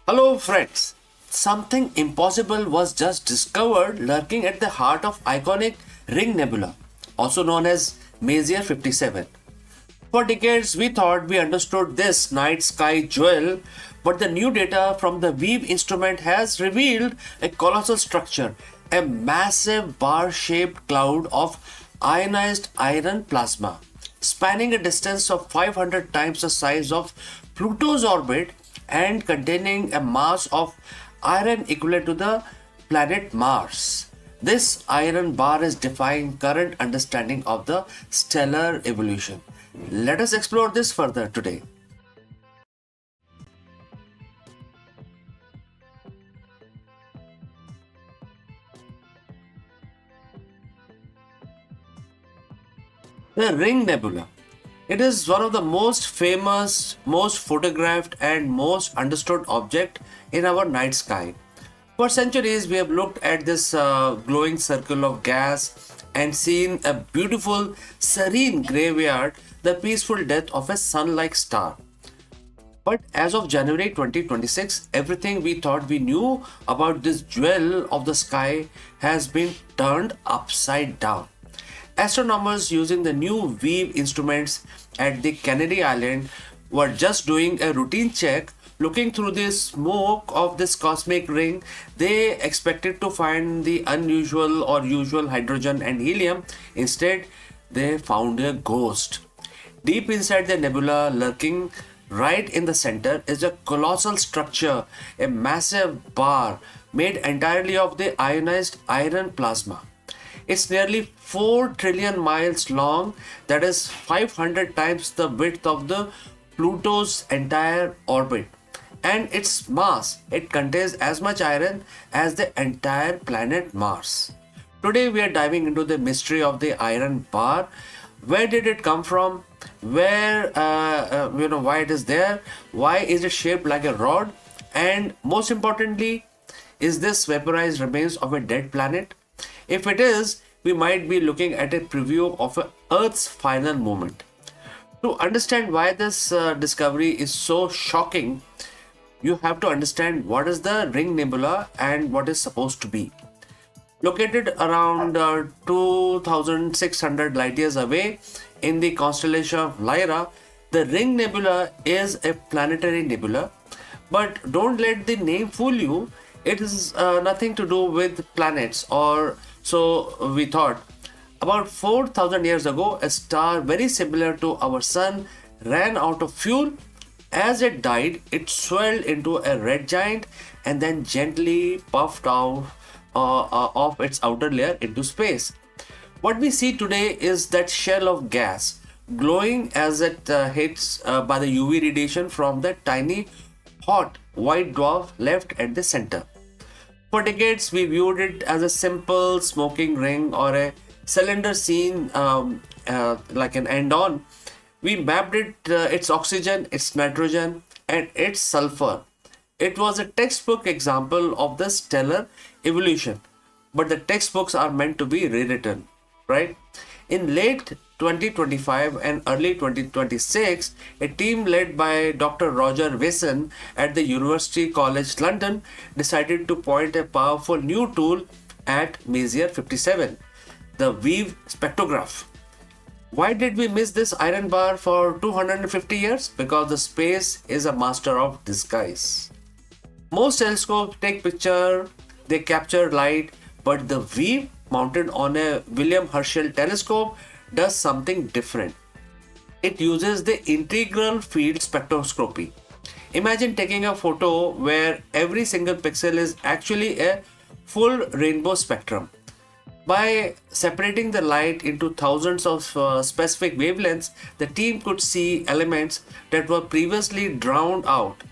Hello, friends. Something impossible was just discovered lurking at the heart of iconic Ring Nebula, also known as Messier 57. For decades, we thought we understood this night sky jewel, but the new data from the Weave instrument has revealed a colossal structure, a massive bar shaped cloud of ionized iron plasma, spanning a distance of 500 times the size of Pluto's orbit and containing a mass of iron equivalent to the planet Mars. This iron bar is defying current understanding of the stellar evolution. Let us explore this further today. The Ring Nebula. It is one of the most famous, most photographed, and most understood object in our night sky. For centuries, we have looked at this glowing circle of gas and seen a beautiful, serene graveyard, the peaceful death of a sun-like star. But as of January 2026, everything we thought we knew about this jewel of the sky has been turned upside down. Astronomers using the new Weave instruments at the Canary Island were just doing a routine check. Looking through the smoke of this cosmic ring, they expected to find the unusual or usual hydrogen and helium. Instead, they found a ghost. Deep inside the nebula, lurking right in the center, is a colossal structure, a massive bar made entirely of the ionized iron plasma. It's nearly 4 trillion miles long, that is 500 times the width of the Pluto's entire orbit. And its mass, it contains as much iron as the entire planet Mars. Today we are diving into the mystery of the iron bar. Where did it come from? Why it is there? Why is it shaped like a rod? And most importantly, is this vaporized remains of a dead planet? If it is, we might be looking at a preview of Earth's final moment. To understand why this discovery is so shocking, you have to understand what is the Ring Nebula and what is supposed to be. Located around 2600 light years away in the constellation of Lyra, the Ring Nebula is a planetary nebula. But don't let the name fool you. It is nothing to do with planets, or so we thought. About 4000 years ago, a star very similar to our sun ran out of fuel. As it died, it swelled into a red giant and then gently puffed out of its outer layer into space. What we see today is that shell of gas glowing as it hits by the UV radiation from the tiny hot white dwarf left at the center. For decades, we viewed it as a simple smoking ring or a cylinder seen like an end on. We mapped its oxygen, its nitrogen, and its sulfur. It was a textbook example of the stellar evolution, but the textbooks are meant to be rewritten, right? In late 2025 and early 2026, a team led by Dr. Roger Wesson at the University College London decided to point a powerful new tool at Messier 57, the Weave spectrograph. Why did we miss this iron bar for 250 years? Because the space is a master of disguise. Most telescopes take picture, they capture light, but the Weave mounted on a William Herschel telescope does something different. It uses the integral field spectroscopy. Imagine taking a photo where every single pixel is actually a full rainbow spectrum. By separating the light into thousands of specific wavelengths, the team could see elements that were previously drowned out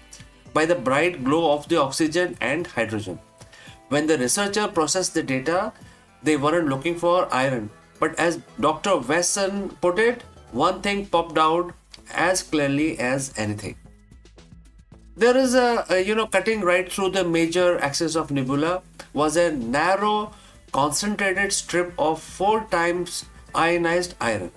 by the bright glow of the oxygen and hydrogen. When the researcher processed the data, they weren't looking for iron, but as Dr. Wesson put it, one thing popped out as clearly as anything. There is cutting right through the major axis of nebula was a narrow concentrated strip of 4 times ionized iron.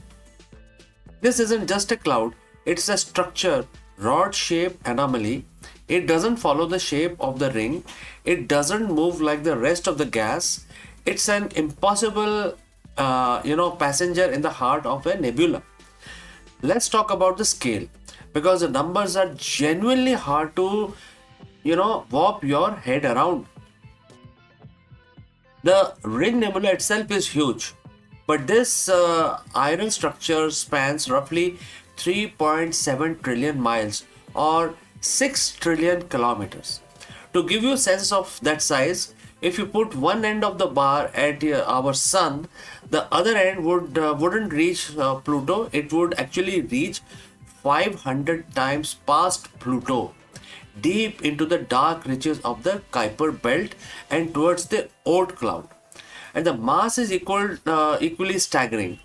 This isn't just a cloud, it's a structure, rod-shaped anomaly. It doesn't follow the shape of the ring. It doesn't move like the rest of the gas. It's an impossible, passenger in the heart of a nebula. Let's talk about the scale, because the numbers are genuinely hard to, warp your head around. The ring nebula itself is huge, but this iron structure spans roughly 3.7 trillion miles or 6 trillion kilometers. To give you a sense of that size, if you put one end of the bar at our sun, the other end wouldn't reach Pluto. It would actually reach 500 times past Pluto, deep into the dark reaches of the Kuiper belt and towards the Oort cloud. And the mass is equally staggering.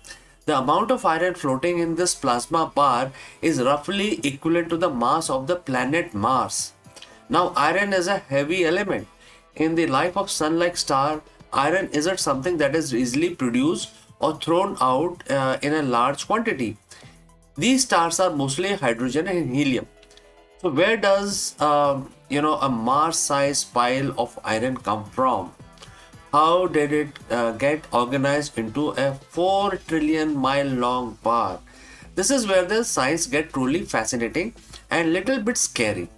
The amount of iron floating in this plasma bar is roughly equivalent to the mass of the planet Mars. Now, iron is a heavy element. In the life of sun-like star, iron isn't something that is easily produced or thrown out in a large quantity. These stars are mostly hydrogen and helium. So where does a Mars-sized pile of iron come from? How did it get organized into a 4 trillion mile long bar? This is where the science gets truly fascinating and little bit scary.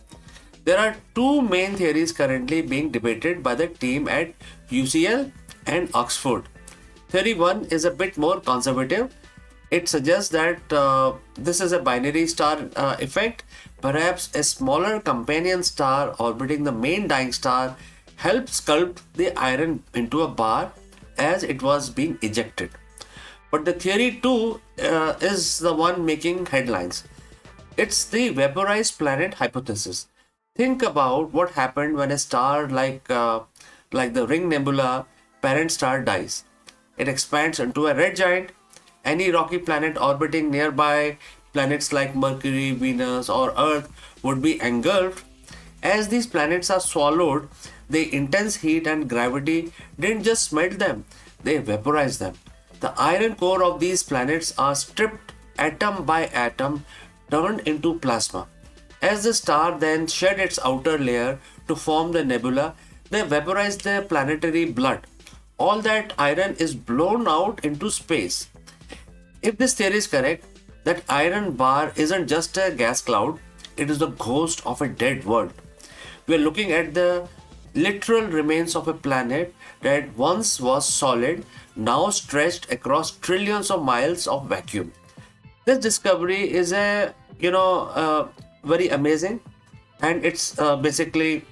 There are two main theories currently being debated by the team at UCL and Oxford. Theory 1 is a bit more conservative. It suggests that this is a binary star effect. Perhaps a smaller companion star orbiting the main dying star helped sculpt the iron into a bar as it was being ejected. But the theory 2 is the one making headlines. It's the vaporized planet hypothesis. Think about what happened when a star like the Ring Nebula parent star dies. It expands into a red giant. Any rocky planet orbiting nearby planets like Mercury, Venus, or Earth would be engulfed. As these planets are swallowed, the intense heat and gravity didn't just melt them, they vaporized them. The iron core of these planets are stripped atom by atom, turned into plasma. As the star then shed its outer layer to form the nebula, they vaporize the planetary blood. All that iron is blown out into space. If this theory is correct, that iron bar isn't just a gas cloud, it is the ghost of a dead world. We are looking at the literal remains of a planet that once was solid, now stretched across trillions of miles of vacuum. This discovery is very amazing, and it's basically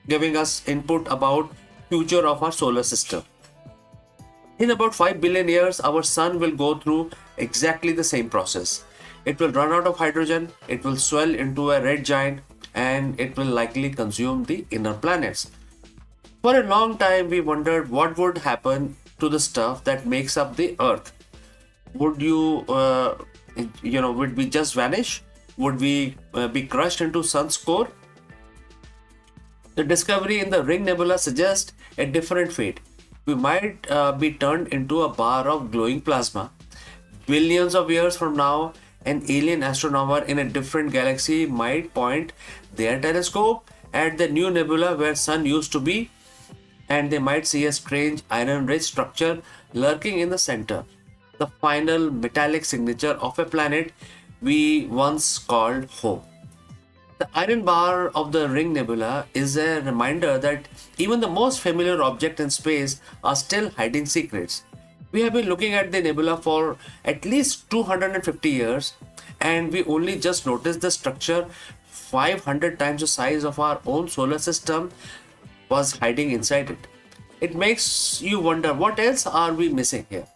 giving us input about future of our solar system. In about 5 billion years, our sun will go through exactly the same process. It will run out of hydrogen, it will swell into a red giant, and it will likely consume the inner planets. For a long time, we wondered what would happen to the stuff that makes up the Earth. Would would we just vanish? Would we be crushed into sun's core? The discovery in the Ring Nebula suggests a different fate. We might be turned into a bar of glowing plasma. Billions of years from now, an alien astronomer in a different galaxy might point their telescope at the new nebula where sun used to be, and they might see a strange iron-rich structure lurking in the center, the final metallic signature of a planet we once called home. The iron bar of the Ring Nebula is a reminder that even the most familiar objects in space are still hiding secrets. We have been looking at the nebula for at least 250 years, and we only just noticed the structure 500 times the size of our own solar system was hiding inside it. It makes you wonder, what else are we missing here?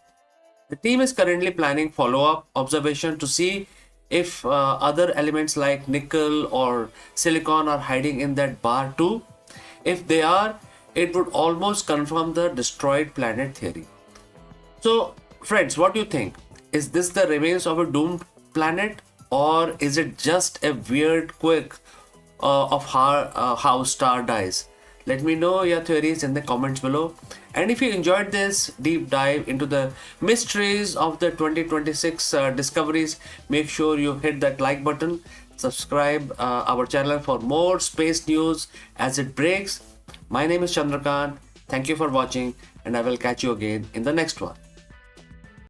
The team is currently planning follow-up observation to see if other elements like nickel or silicon are hiding in that bar too. If they are, it would almost confirm the destroyed planet theory. So, friends, what do you think? Is this the remains of a doomed planet, or is it just a weird quirk of how star dies? Let me know your theories in the comments below. And if you enjoyed this deep dive into the mysteries of the 2026 discoveries, make sure you hit that like button, subscribe our channel for more space news as it breaks. My name is Chandrakant. Thank you for watching, and I will catch you again in the next one.